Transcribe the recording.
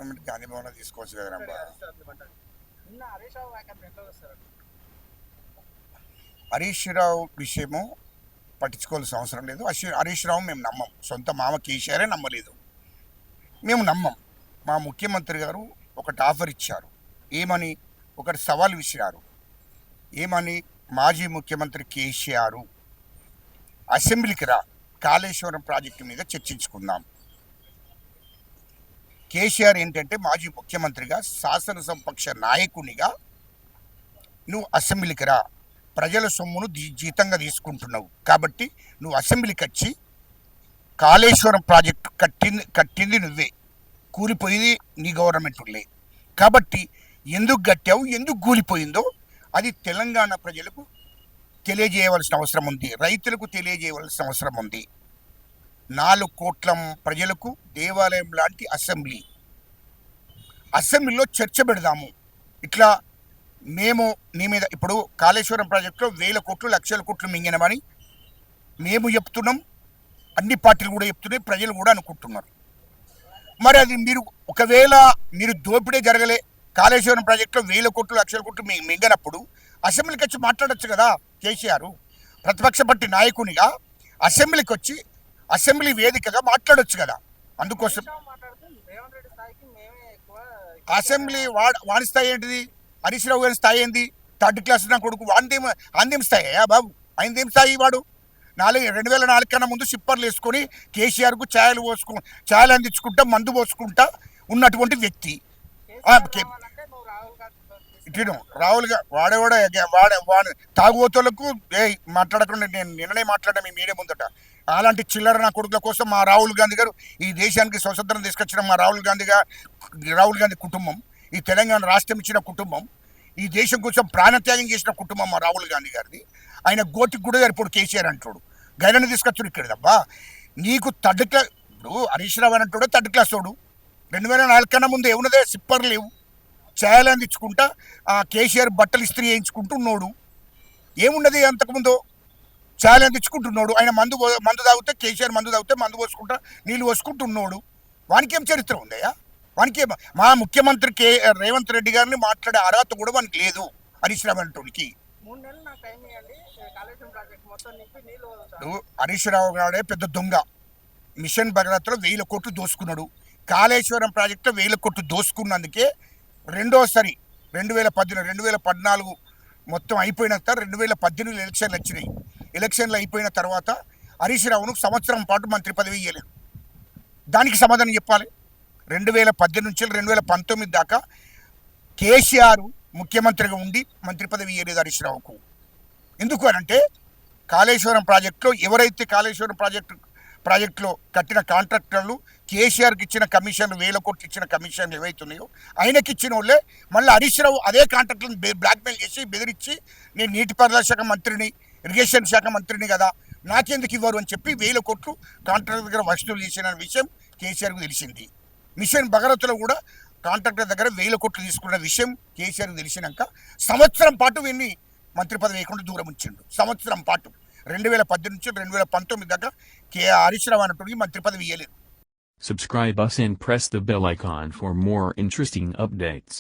Government Gandhi Bhavan తీసుకోవచ్చు కదరా. హరీష్ రావు విషయము పట్టించుకోవాల్సిన అవసరం లేదు. హరీష్ రావు మేము నమ్మం. సొంత మామ కేసీఆరే నమ్మలేదు, మేము నమ్మం. మా ముఖ్యమంత్రి గారు ఒకటి ఆఫర్ ఇచ్చారు. ఏమని? ఒకటి సవాల్ విసిరారు. ఏమని? మాజీ ముఖ్యమంత్రి కేసీఆర్ అసెంబ్లీకి రా, కాళేశ్వరం ప్రాజెక్టు మీద చర్చించుకుందాం. కేసీఆర్ ఏంటంటే మాజీ ముఖ్యమంత్రిగా, శాసనసభపక్ష నాయకునిగా నువ్వు అసెంబ్లీకి రా, ప్రజల సొమ్మును జీతంగా తీసుకుంటున్నావు కాబట్టి నువ్వు అసెంబ్లీకి వచ్చి కాళేశ్వరం ప్రాజెక్టు కట్టింది నువ్వే, కూలిపోయింది నీ గవర్నమెంట్లే కాబట్టి ఎందుకు కట్టావు, ఎందుకు కూలిపోయిందో అది తెలంగాణ ప్రజలకు తెలియజేయవలసిన అవసరం ఉంది, రైతులకు తెలియజేయవలసిన అవసరం ఉంది. 4 కోట్ల ప్రజలకు దేవాలయం లాంటి అసెంబ్లీలో చర్చ పెడదాము. ఇట్లా మేము నీ మీద ఇప్పుడు కాళేశ్వరం ప్రాజెక్టులో 1000 కోట్లు 1,00,000 కోట్లు మింగినమని మేము చెప్తున్నాం, అన్ని పార్టీలు కూడా చెప్తున్నాయి, ప్రజలు కూడా అనుకుంటున్నారు. మరి అది మీరు ఒకవేళ మీరు దోపిడీ జరగలే, కాళేశ్వరం ప్రాజెక్టులో 1000 కోట్లు 1,00,000 కోట్లు మింగనప్పుడు అసెంబ్లీకి వచ్చి మాట్లాడచ్చు కదా. కేసీఆర్ ప్రతిపక్ష పార్టీ నాయకునిగా అసెంబ్లీకి వచ్చి అసెంబ్లీ వేదికగా మాట్లాడొచ్చు కదా. అందుకోసం అసెంబ్లీ వాడి స్థాయి ఏంటిది? హరీష్ రావు గారి స్థాయి ఏంది? 3rd క్లాస్ నా కొడుకు అందేం స్థాయి బాబు, ఆయనదేం స్థాయి? వాడు 2004 కన్నా ముందు సిప్పర్లు వేసుకొని కేసీఆర్కు ఛాయలు అందించుకుంటా, మందు పోసుకుంటా ఉన్నటువంటి వ్యక్తి. రాహుల్ వాడు తాగుబోతులకు మాట్లాడకుండా నేను నిన్ననే మాట్లాడా మీ మీడియా ముందట. అలాంటి చిల్లర నా కొడుకుల కోసం మా రాహుల్ గాంధీ గారు ఈ దేశానికి స్వతంత్రం తీసుకొచ్చిన మా రాహుల్ గాంధీ కుటుంబం, ఈ తెలంగాణ రాష్ట్రం ఇచ్చిన కుటుంబం, ఈ దేశం కోసం ప్రాణత్యాగం చేసిన కుటుంబం మా రాహుల్ గాంధీ గారిది. ఆయన గోటికి కూడా ఇప్పుడు కేసీఆర్ అంటాడు, గైరని తీసుకొచ్చాడు ఇక్కడ తప్ప. నీకు 3rd క్లాస్ ఇప్పుడు హరీష్ రావు అంటాడు 3rd క్లాస్ వాడు. 2004 కన్నా ముందు ఏమున్నదే? సిప్పర్ లేవు, ఛాయలు అందించుకుంటా కేసీఆర్ బట్టలు ఇస్త్రీ చేయించుకుంటున్నాడు. ఏమున్నది అంతకుముందు? ఛాయలు అందించుకుంటున్నాడు. ఆయన మందు తాగితే, కేసీఆర్ మందు తాగితే మందు పోసుకుంటా నీళ్ళు పోసుకుంటున్నాడు. వానికేం చరిత్ర ఉందయ్యా? వానికి మా ముఖ్యమంత్రి రేవంత్ రెడ్డి గారిని మాట్లాడే అర్హత కూడా వానికి లేదు. హరీష్ రావు అంటోనికి హరీష్ రావు గారే పెద్ద దొంగ. మిషన్ భగీరథలో 1000 కోట్లు దోసుకున్నాడు. కాళేశ్వరం ప్రాజెక్టులో 1000 కోట్లు దోసుకున్నందుకే రెండోసారి 2014 మొత్తం అయిపోయిన తర్వాత 2018 ఎలక్షన్లు వచ్చినాయి. ఎలక్షన్లు అయిపోయిన తర్వాత హరీష్ రావును సంవత్సరం పాటు మంత్రి పదవి ఇవ్వలేదు. దానికి సమాధానం చెప్పాలి. 2018 నుంచి 2019 దాకా కేసీఆర్ ముఖ్యమంత్రిగా ఉండి మంత్రి పదవి ఇవ్వలేదు హరీష్ రావుకు. ఎందుకు అనంటే కాళేశ్వరం ప్రాజెక్టులో ఎవరైతే కాళేశ్వరం ప్రాజెక్టులో కట్టిన కాంట్రాక్టర్లు కేసీఆర్కి ఇచ్చిన కమిషన్లు 1000 కోట్లు ఇచ్చిన కమిషన్లు ఏవైతున్నాయో ఆయనకి ఇచ్చిన వాళ్ళే మళ్ళీ హరీష్ రావు అదే కాంట్రాక్టులను బ్లాక్మెయిల్ చేసి బెదిరించి నేను నీటిపారుదల శాఖ మంత్రిని, ఇరిగేషన్ శాఖ మంత్రిని కదా, నాకెందుకు ఇవ్వరు అని చెప్పి 1000 కోట్లు కాంట్రాక్టర్ దగ్గర వసూలు చేసిన విషయం కేసీఆర్కు తెలిసింది. మిషన్ భగీరథలో కూడా కాంట్రాక్టర్ దగ్గర 1000 కోట్లు తీసుకున్న విషయం కేసీఆర్కు తెలిసినాక సంవత్సరం పాటు వీన్ని మంత్రి పదవి వేయకుండా దూరం ఉంచిండు. సంవత్సరం పాటు 2018 నుంచి 2019 దాకా హరీష్ రావు అన్నటువంటి మంత్రి పదవి ఇవ్వలేదు. Subscribe us and press the bell icon for more interesting updates.